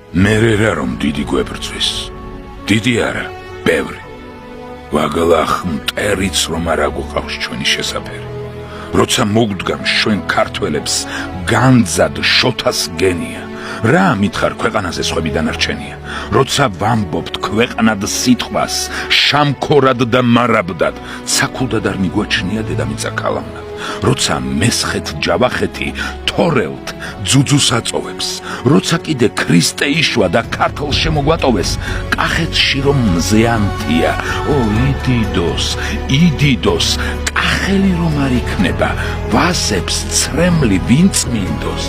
მერე რა რომ დიდი გვებრძვის დიდი არა ბევრი ვაგლახ მტერიც რომ არ აგვყავს ჩვენი შესაფერი როცა მოგდგამ ჩვენ ქართველებს განძად შოთას გენია რა მითხარ ქვეყანაზე სხვები დანარჩენია როცა ვამბობთ ქვეყნად სიტყვას შამქორად და მარაბდად ცაკუდად არ მიგვაჩნია დედამიწა ქალამნად როცა მესხეთ ჯავახეთი თორელთ ძუძუს აწოვებს როცა კიდე ქრისტე იშვა და ქართლ შემოგვატოვეს კახეთში რომ მზეანთია ო იდიდოს კახელი რომ არ იქნება ვასებს ცრემლი ვინც მინდოს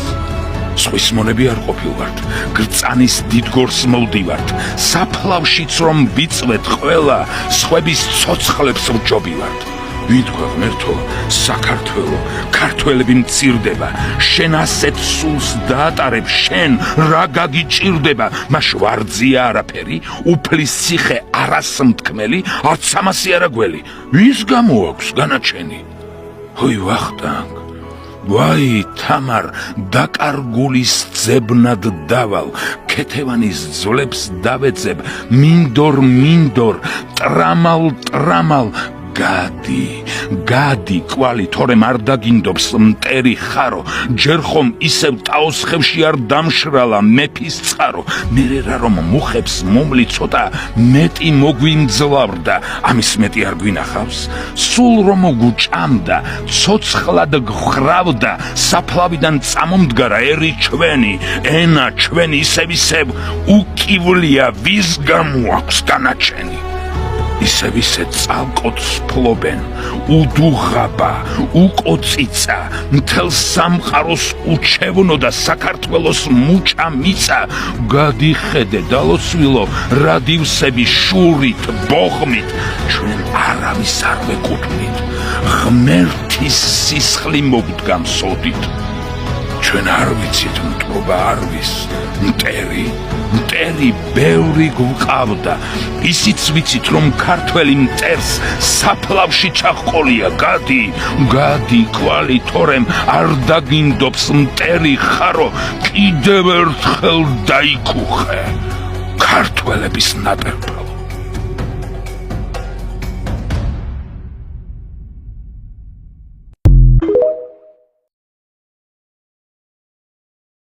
სხვის მონები არ ყოფილვართ გრწანის დიდგორს მოვდივართ საფლავშიც რომ ვიწვეთ ყველა სხვების ცოცხლებს ვჯობივართ ვიტყვა ღმერთო საქართველო ქართველები მწირდება შენ ასეთ სულს დაატარებ შენ რა გაგიჭირდება მას ვარძია არაფერი უფლის ციხე არასმთქმელი არც ამასი არა გველი ვის გამო აქვს განაჩენი ჰოი ვახტანგ ვაი თამარ დაკარგულის ძებნად დავალ ქეთევანის ძვლებს დავეძებ მინდორ ტრამალ გადი კვალი თორემ არ დაგინდობს მტერი ხარო ჯერ ხომ ისევ ტაოსხევში არ დამშრალა მეფის წყარო მერე რა რომ მუხებს მომლი ცოტა მეტი მოგვიმძლავრდა ამის მეტი არ გვინახავს სულ რომ გუჭამდა ცოცხლად გხრავდა საფლავიდან წამომდგარა ერი ჩვენი ენა ჩვენი ისევ უკივლია ვის გამოაქვს განაჩენი ისე წალკოც ფლობენ უდუღაბა უკოციცა მთელ სამყაროს უჩევნო და საქართველოს მუჭა მიწა გადიხედე დალოცვილო რადივსები შურით ბოღმით ჩვენ არავის არ ვეკუთვნით ღმერთის სისხლი მოგდგამ სოდით ჩვენ არ ვიცით მტრობა არვის მტერი ბევრი გვყავდა ისიც ვიცით რომ ქართველი მტერს საფლავში ჩაყოლია გადი კვალი თორემ არ დაგინდობს მტერი ხარო კიდევ ერთხელ დაიქუხე ქართველების ნატერფა